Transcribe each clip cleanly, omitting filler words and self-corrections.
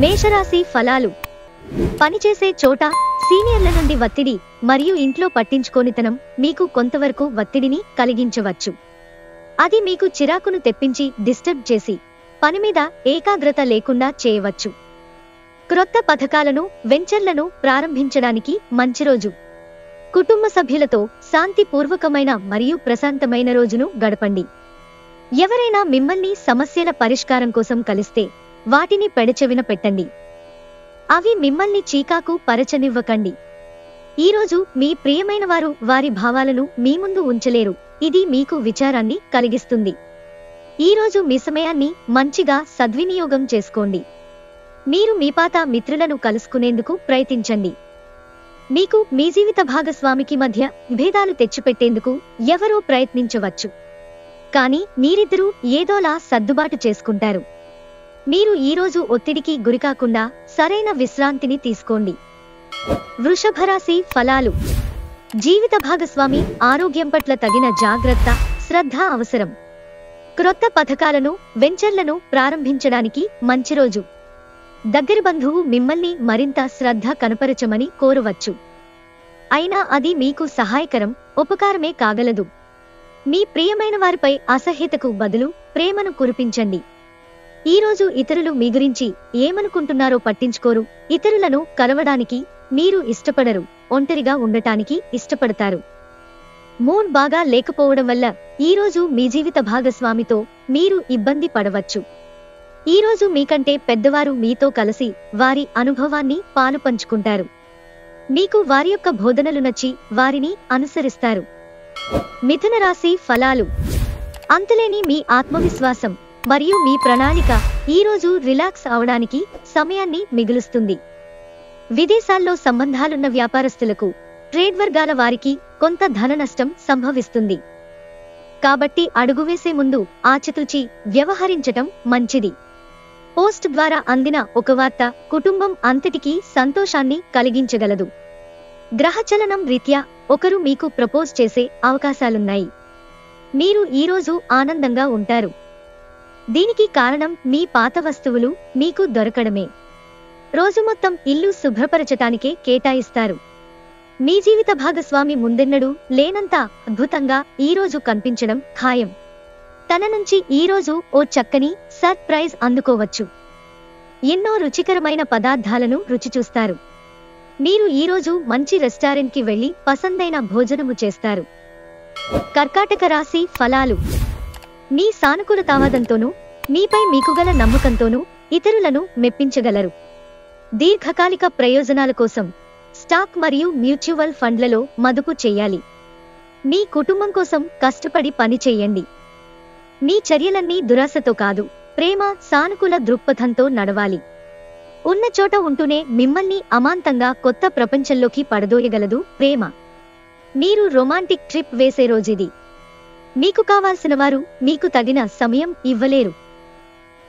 మేషరాశి ఫలాలు. పనిచేసే చోట సీనియర్ల నుండి ఒత్తిడి మరియు ఇంట్లో పట్టించుకోనితనం మీకు కొంతవరకు ఒత్తిడిని కలిగించవచ్చు. అది మీకు చిరాకును తెప్పించి డిస్టర్బ్ చేసి పని మీద ఏకాగ్రత లేకుండా చేయవచ్చు. క్రొత్త పథకాలను వెంచర్లను ప్రారంభించడానికి మంచి రోజు. కుటుంబ సభ్యులతో శాంతిపూర్వకమైన మరియు ప్రశాంతమైన రోజును గడపండి. ఎవరైనా మిమ్మల్ని సమస్యల పరిష్కారం కోసం కలిస్తే వాటిని పెడచెవిన పెట్టండి. అవి మిమ్మల్ని చీకాకు పరచనివ్వకండి. ఈరోజు మీ ప్రియమైన వారు వారి భావాలను మీ ముందు ఉంచలేరు. ఇది మీకు విచారాన్ని కలిగిస్తుంది. ఈరోజు మీ సమయాన్ని మంచిగా సద్వినియోగం చేసుకోండి. మీరు మీ పాత మిత్రులను కలుసుకునేందుకు ప్రయత్నించండి. మీకు మీ జీవిత భాగస్వామికి మధ్య భేదాలు తెచ్చిపెట్టేందుకు ఎవరో ప్రయత్నించవచ్చు. కానీ మీరిద్దరూ ఏదోలా సర్దుబాటు చేసుకుంటారు. మీరు ఈరోజు ఒత్తిడికి గురికాకుండా సరైన విశ్రాంతిని తీసుకోండి. వృషభరాశి ఫలాలు. జీవిత భాగస్వామి ఆరోగ్యం పట్ల తగిన జాగ్రత్త, శ్రద్ధ అవసరం. క్రొత్త పథకాలను వెంచర్లను ప్రారంభించడానికి మంచి రోజు. దగ్గరి బంధువు మిమ్మల్ని మరింత శ్రద్ధ కనపరచమని కోరవచ్చు. అయినా అది మీకు సహాయకరం, ఉపకారమే కాగలదు. మీ ప్రియమైన వారిపై అసహ్యతకు బదులు ప్రేమను కురిపించండి. ఈరోజు ఇతరులు మీ గురించి ఏమనుకుంటున్నారో పట్టించుకోరు. ఇతరులను కలవడానికి మీరు ఇష్టపడరు, ఒంటరిగా ఉండటానికి ఇష్టపడతారు. మూడ్ బాగా లేకపోవడం వల్ల ఈరోజు మీ జీవిత భాగస్వామితో మీరు ఇబ్బంది పడవచ్చు. ఈరోజు మీకంటే పెద్దవారు మీతో కలిసి వారి అనుభవాన్ని పాలుపంచుకుంటారు. మీకు వారి యొక్క బోధనలు నచ్చి వారిని అనుసరిస్తారు. మిథున రాశి ఫలాలు. అంతులేని మీ ఆత్మవిశ్వాసం మరియు మీ ప్రణాళిక ఈరోజు రిలాక్స్ అవడానికి సమయాన్ని మిగులుస్తుంది. విదేశాల్లో సంబంధాలున్న వ్యాపారస్తులకు, ట్రేడ్ వర్గాల వారికి కొంత ధన నష్టం సంభవిస్తుంది. కాబట్టి అడుగువేసే ముందు ఆచితూచి వ్యవహరించటం మంచిది. పోస్ట్ ద్వారా అందిన ఒక వార్త కుటుంబం అంతటికీ సంతోషాన్ని కలిగించగలదు. గ్రహచలనం రీత్యా ఒకరు మీకు ప్రపోజ్ చేసే అవకాశాలున్నాయి. మీరు ఈరోజు ఆనందంగా ఉంటారు. దీనికి కారణం మీ పాత వస్తువులు మీకు దొరకడమే. రోజు మొత్తం ఇల్లు శుభ్రపరచటానికే కేటాయిస్తారు. మీ జీవిత భాగస్వామి ముందెన్నడూ లేనంత అద్భుతంగా ఈరోజు కనిపించడం ఖాయం. తన నుంచి ఈరోజు ఓ చక్కని సర్ప్రైజ్ అందుకోవచ్చు. ఎన్నో రుచికరమైన పదార్థాలను రుచి చూస్తారు. మీరు ఈరోజు మంచి రెస్టారెంట్కి వెళ్లి పసందైన భోజనము చేస్తారు. కర్కాటక రాశి ఫలాలు. మీ సానుకూలతావాదంతోనూ మీపై మీకుగల నమ్మకంతోనూ ఇతరులను మెప్పించగలరు. దీర్ఘకాలిక ప్రయోజనాల కోసం స్టాక్ మరియు మ్యూచువల్ ఫండ్లలో మదుపు చేయాలి. మీ కుటుంబం కోసం కష్టపడి పని చేయండి. మీ చర్యలన్నీ దురాశతో కాదు, ప్రేమ సానుకూల దృక్పథంతో నడవాలి. ఉన్న చోట ఉంటూనే మిమ్మల్ని అమాంతంగా కొత్త ప్రపంచంలోకి పడదోయగలదు ప్రేమ. మీరు రొమాంటిక్ ట్రిప్ వేసే రోజుది. మీకు కావాల్సిన వారు మీకు తగిన సమయం ఇవ్వలేరు.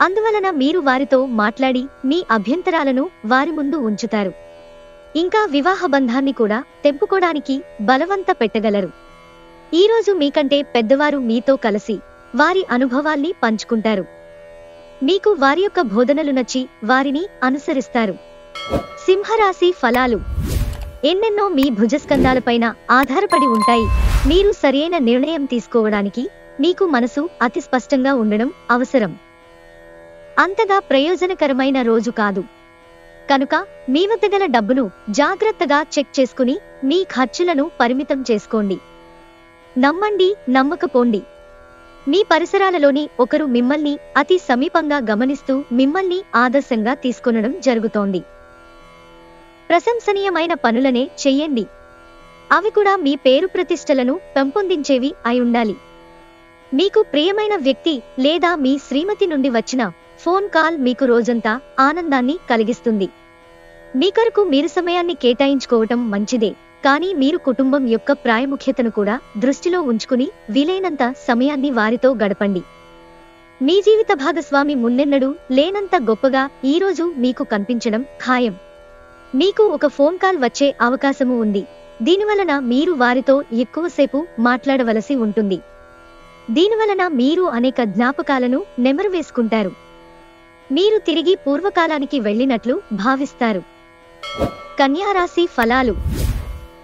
అందువలన మీరు వారితో మాట్లాడి మీ అభ్యంతరాలను వారి ముందు ఉంచుతారు. ఇంకా వివాహ బంధాన్ని కూడా తెంపుకోవడానికి బలవంత పెట్టగలరు. ఈరోజు మీకంటే పెద్దవారు మీతో కలిసి వారి అనుభవాల్ని పంచుకుంటారు. మీకు వారి యొక్క బోధనలు నచ్చి వారిని అనుసరిస్తారు. సింహరాశి ఫలాలు. ఎన్నెన్నో మీ భుజస్కంధాలపైన ఆధారపడి ఉంటాయి. మీరు సరైన నిర్ణయం తీసుకోవడానికి మీకు మనసు అతి స్పష్టంగా ఉండడం అవసరం. అంతగా ప్రయోజనకరమైన రోజు కాదు. కనుక మీ వద్ద గల డబ్బును జాగ్రత్తగా చెక్ చేసుకుని మీ ఖర్చులను పరిమితం చేసుకోండి. నమ్మండి, నమ్మకపోండి. మీ పరిసరాలలోని ఒకరు మిమ్మల్ని అతి సమీపంగా గమనిస్తూ మిమ్మల్ని ఆదర్శంగా తీసుకొనడం జరుగుతోంది. ప్రశంసనీయమైన పనులనే చెయ్యండి. అవి కూడా మీ పేరు ప్రతిష్టలను పెంపొందించేవి అయి ఉండాలి. మీకు ప్రియమైన వ్యక్తి లేదా మీ శ్రీమతి నుండి వచ్చిన ఫోన్ కాల్ మీకు రోజంతా ఆనందాన్ని కలిగిస్తుంది. మీ కొరకు మీరు సమయాన్ని కేటాయించుకోవటం మంచిదే, కానీ మీరు కుటుంబం యొక్క ప్రాముఖ్యతను కూడా దృష్టిలో ఉంచుకుని వీలైనంత సమయాన్ని వారితో గడపండి. మీ జీవిత భాగస్వామి మున్నెన్నడూ లేనంత గొప్పగా ఈరోజు మీకు కనిపించడం ఖాయం. మీకు ఒక ఫోన్ కాల్ వచ్చే అవకాశము ఉంది. దీనివలన మీరు వారితో ఎక్కువసేపు మాట్లాడవలసి ఉంటుంది. దీనివలన మీరు అనేక జ్ఞాపకాలను నెమరు వేసుకుంటారు. మీరు తిరిగి పూర్వకాలానికి వెళ్ళినట్లు భావిస్తారు. కన్యా రాశి ఫలాలు.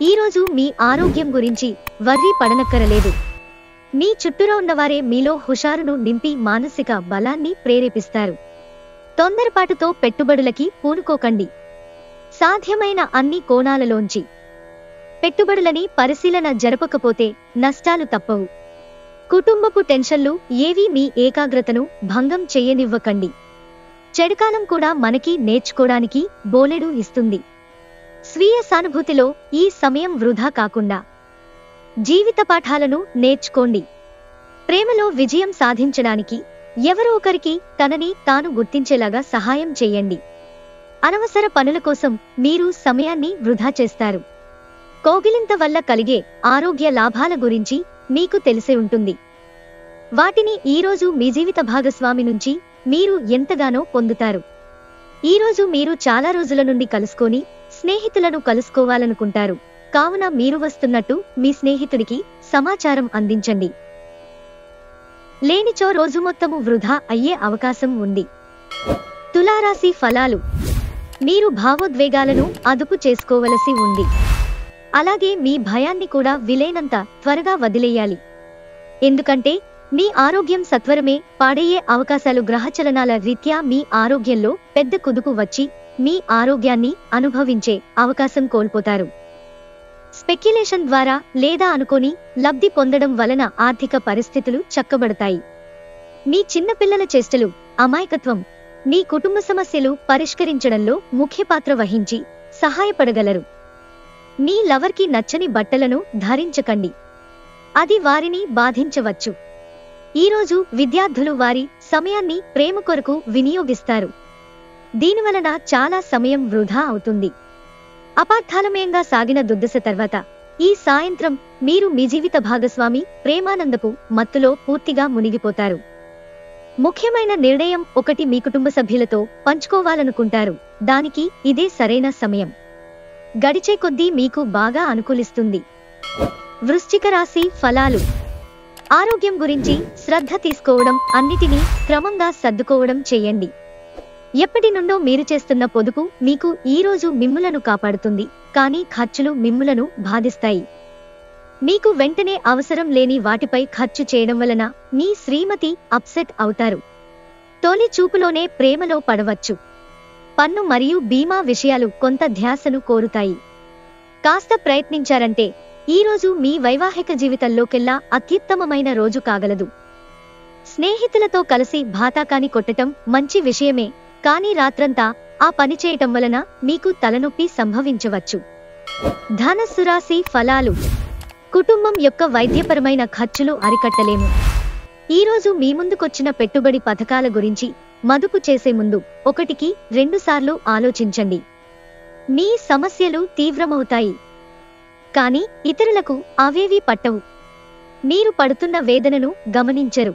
ఈరోజు మీ ఆరోగ్యం గురించి వర్రీ పడనక్కరలేదు. మీ చుట్టూరా ఉన్నవారే మీలో హుషారును నింపి మానసిక బలాన్ని ప్రేరేపిస్తారు. తొందరపాటుతో పెట్టుబడులకి పూనుకోకండి. సాధ్యమైన అన్ని కోణాలలోంచి పెట్టుబడులని పరిశీలన జరపకపోతే నష్టాలు తప్పవు. కుటుంబపు టెన్షన్లు ఏవీ మీ ఏకాగ్రతను భంగం చేయనివ్వకండి. చెడుకాలం కూడా మనకి నేర్చుకోవడానికి బోలెడు ఇస్తుంది. స్వీయ సానుభూతిలో ఈ సమయం వృధా కాకుండా జీవిత పాఠాలను నేర్చుకోండి. ప్రేమలో విజయం సాధించడానికి ఎవరో ఒకరికి తనని తాను గుర్తించేలాగా సహాయం చేయండి. అనవసర పనుల కోసం మీరు సమయాన్ని వృధా చేస్తారు. కౌగిలింత వల్ల కలిగే ఆరోగ్య లాభాల గురించి మీకు తెలిసే ఉంటుంది. వాటిని ఈరోజు మీ జీవిత భాగస్వామి నుంచి మీరు ఎంతగానో పొందుతారు. ఈరోజు మీరు చాలా రోజుల నుండి కలుసుకొని స్నేహితులను కలుసుకోవాలనుకుంటారు. కావున మీరు వస్తున్నట్టు మీ స్నేహితుడికి సమాచారం అందించండి. లేనిచో రోజు మొత్తము వృధా అయ్యే అవకాశం ఉంది. తులారాశి ఫలాలు. మీరు భావోద్వేగాలను అదుపు చేసుకోవలసి ఉంది. అలాగే మీ భయాన్ని కూడా వీలైనంత త్వరగా వదిలేయాలి. ఎందుకంటే మీ ఆరోగ్యం సత్వరమే పాడయ్యే అవకాశాలు గ్రహచలనాల రీత్యా మీ ఆరోగ్యంలో పెద్ద కుదుపు వచ్చి మీ ఆరోగ్యాన్ని అనుభవించే అవకాశం కోల్పోతారు. స్పెక్యులేషన్ ద్వారా లేదా అనుకోని లబ్ధి పొందడం వలన ఆర్థిక పరిస్థితులు చక్కబడతాయి. మీ చిన్నపిల్లల చేష్టలు, అమాయకత్వం మీ కుటుంబ సమస్యలు పరిష్కరించడంలో ముఖ్య పాత్ర వహించి సహాయపడగలరు. మీ లవర్కి నచ్చని బట్టలను ధరించకండి. అది వారిని బాధించవచ్చు. ఈరోజు విద్యార్థులు వారి సమయాన్ని ప్రేమ కొరకు వినియోగిస్తారు. దీనివలన చాలా సమయం వృధా అవుతుంది. అపార్థాలమయంగా సాగిన దుర్దశ తర్వాత ఈ సాయంత్రం మీరు మీ జీవిత భాగస్వామి ప్రేమానందపు మత్తులో పూర్తిగా మునిగిపోతారు. ముఖ్యమైన నిర్ణయం ఒకటి మీ కుటుంబ సభ్యులతో పంచుకోవాలనుకుంటారు. దానికి ఇదే సరైన సమయం. గడిచే కొద్దీ మీకు బాగా అనుకూలిస్తుంది. వృశ్చిక రాశి ఫలాలు. ఆరోగ్యం గురించి శ్రద్ధ తీసుకోవడం, అన్నిటినీ క్రమంగా సర్దుకోవడం చేయండి. ఎప్పటి నుండో మీరు చేస్తున్న పొదుపు మీకు ఈరోజు మిమ్ములను కాపాడుతుంది. కానీ ఖర్చులు మిమ్ములను బాధిస్తాయి. మీకు వెంటనే అవసరం లేని వాటిపై ఖర్చు చేయడం వలన మీ శ్రీమతి అప్సెట్ అవుతారు. తొలి చూపులోనే ప్రేమలో పడవచ్చు. పన్ను మరియు బీమా విషయాలు కొంత ధ్యాసను కోరుతాయి. కాస్త ప్రయత్నించారంటే ఈరోజు మీ వైవాహిక జీవితంలోకెల్లా అత్యుత్తమమైన రోజు కాగలదు. స్నేహితులతో కలిసి భాతాకాని కొట్టటం మంచి విషయమే, కానీ రాత్రంతా ఆ పని చేయటం వలన మీకు తలనొప్పి సంభవించవచ్చు. ధనస్సు రాశి ఫలాలు. కుటుంబం యొక్క వైద్యపరమైన ఖర్చులు అరికట్టలేము. ఈరోజు మీ ముందుకొచ్చిన పెట్టుబడి పథకాల గురించి మదుపు చేసే ముందు 1-2 సార్లు ఆలోచించండి. మీ సమస్యలు తీవ్రమవుతాయి, కానీ ఇతరులకు అవేవీ పట్టవు. మీరు పడుతున్న వేదనను గమనించరు.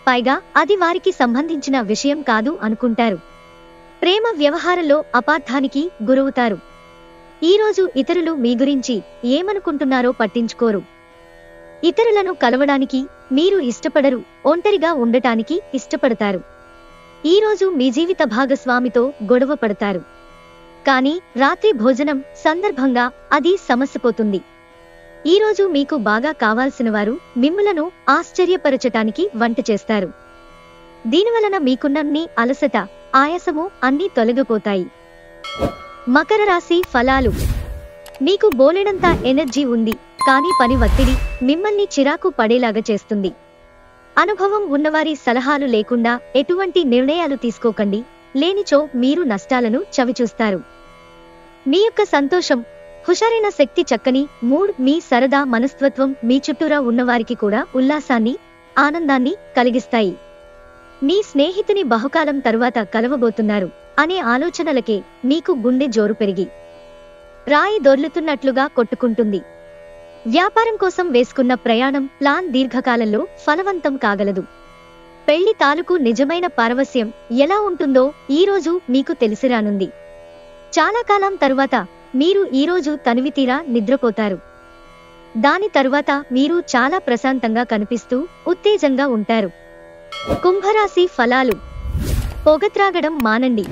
పైగా అది వారికి సంబంధించిన విషయం కాదు అనుకుంటారు. ప్రేమ వ్యవహారంలో అపార్థానికి గురవుతారు. ఈరోజు ఇతరులు మీ గురించి ఏమనుకుంటున్నారో పట్టించుకోరు. ఇతరులను కలవడానికి మీరు ఇష్టపడరు, ఒంటరిగా ఉండటానికి ఇష్టపడతారు. ఈరోజు మీ జీవిత భాగస్వామితో గొడవ పడతారు. కానీ రాత్రి భోజనం సందర్భంగా అది సమసిపోతుంది. ఈరోజు మీకు బాగా కావాల్సిన వారు మిమ్ములను ఆశ్చర్యపరచటానికి వంట చేస్తారు. దీనివలన మీకున్నన్ని అలసట, ఆయాసము అన్నీ తొలగిపోతాయి. మకర రాశి ఫలాలు. మీకు బోలెడంత ఎనర్జీ ఉంది, కానీ పని ఒత్తిడి మిమ్మల్ని చిరాకు పడేలాగా చేస్తుంది. అనుభవం ఉన్నవారి సలహాలు లేకుండా ఎటువంటి నిర్ణయాలు తీసుకోకండి. లేనిచో మీరు నష్టాలను చవిచూస్తారు. మీ యొక్క సంతోషం, హుషారైన శక్తి, చక్కని మూడ్, మీ సరదా మనస్తత్వం మీ చుట్టూరా ఉన్నవారికి కూడా ఉల్లాసాన్ని, ఆనందాన్ని కలిగిస్తాయి. మీ స్నేహితుని బహుకాలం తరువాత కలవబోతున్నారు అనే ఆలోచనలకే మీకు గుండె జోరు పెరిగి రాయి దొర్లుతున్నట్లుగా కొట్టుకుంటుంది. వ్యాపారం కోసం వేసుకున్న ప్రయాణం ప్లాన్ దీర్ఘకాలంలో ఫలవంతం కాగలదు. పెళ్లి తాలూకు నిజమైన పారవస్యం ఎలా ఉంటుందో ఈరోజు మీకు తెలిసిరానుంది. చాలా కాలం తరువాత మీరు ఈరోజు తనివితీరా నిద్రపోతారు. దాని తరువాత మీరు చాలా ప్రశాంతంగా కనిపిస్తూ ఉత్తేజంగా ఉంటారు. కుంభరాశి ఫలాలు. పొగ త్రాగడం మానండి,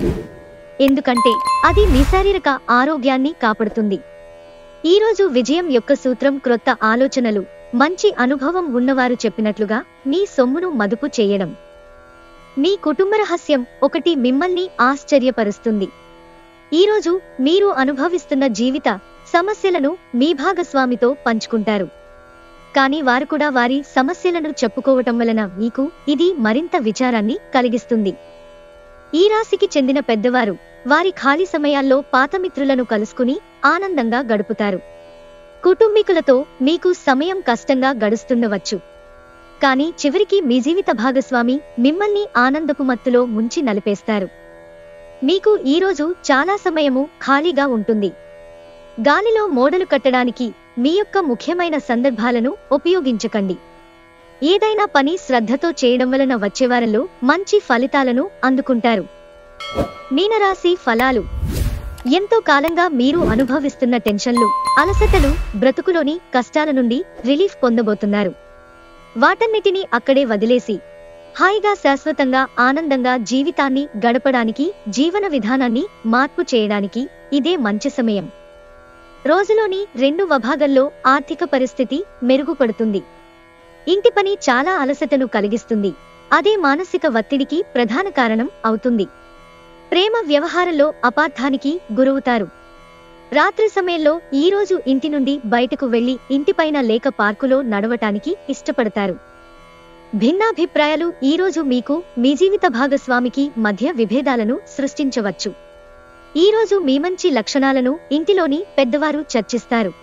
ఎందుకంటే అది మీ శారీరక ఆరోగ్యాన్ని కాపాడుతుంది. ఈరోజు విజయం యొక్క సూత్రం క్రొత్త ఆలోచనలు, మంచి అనుభవం ఉన్నవారు చెప్పినట్లుగా మీ సొమ్మును మదుపు చేయడం. మీ కుటుంబ రహస్యం ఒకటి మిమ్మల్ని ఆశ్చర్యపరుస్తుంది. ఈరోజు మీరు అనుభవిస్తున్న జీవిత సమస్యలను మీ భాగస్వామితో పంచుకుంటారు, కానీ వారు కూడా వారి సమస్యలను చెప్పుకోవటం వలన మీకు ఇది మరింత విచారాన్ని కలిగిస్తుంది. ఈ రాశికి చెందిన పెద్దవారు వారి ఖాళీ సమయాల్లో పాత మిత్రులను కలుసుకుని ఆనందంగా గడుపుతారు. కుటుంబీకులతో మీకు సమయం కష్టంగా గడుస్తుండవచ్చు, కానీ చివరికి మీ జీవిత భాగస్వామి మిమ్మల్ని ఆనందపు మత్తులో ముంచి నలిపేస్తారు. మీకు ఈరోజు చాలా సమయము ఖాళీగా ఉంటుంది. గాలిలో మోడలు కట్టడానికి మీ యొక్క ముఖ్యమైన సందర్భాలను ఉపయోగించకండి. ఏదైనా పని శ్రద్ధతో చేయడం వలన వచ్చేవారంలో మంచి ఫలితాలను అందుకుంటారు. మీనరాశి ఫలాలు. ఎంతో కాలంగా మీరు అనుభవిస్తున్న టెన్షన్లు, అలసటలు, బ్రతుకులోని కష్టాల నుండి రిలీఫ్ పొందబోతున్నారు. వాటన్నిటినీ అక్కడే వదిలేసి హాయిగా శాశ్వతంగా ఆనందంగా జీవితాన్ని గడపడానికి, జీవన విధానాన్ని మార్పు చేయడానికి ఇదే మంచి సమయం. రోజులోని 2 విభాగాల్లో ఆర్థిక పరిస్థితి మెరుగుపడుతుంది. ఇంటి పని చాలా అలసటను కలిగిస్తుంది, అదే మానసిక ఒత్తిడికి ప్రధాన కారణం అవుతుంది. ప్రేమ వ్యవహారంలో అపార్థానికి గురవుతారు. రాత్రి సమయంలో ఈరోజు ఇంటి నుండి బయటకు వెళ్లి ఇంటిపైన లేక పార్కులో నడవటానికి ఇష్టపడతారు. భిన్నాభిప్రాయాలు ఈరోజు మీకు మీ జీవిత భాగస్వామికి మధ్య విభేదాలను సృష్టించవచ్చు. ఈరోజు మీ మంచి లక్షణాలను ఇంటిలోని పెద్దవారు చర్చిస్తారు.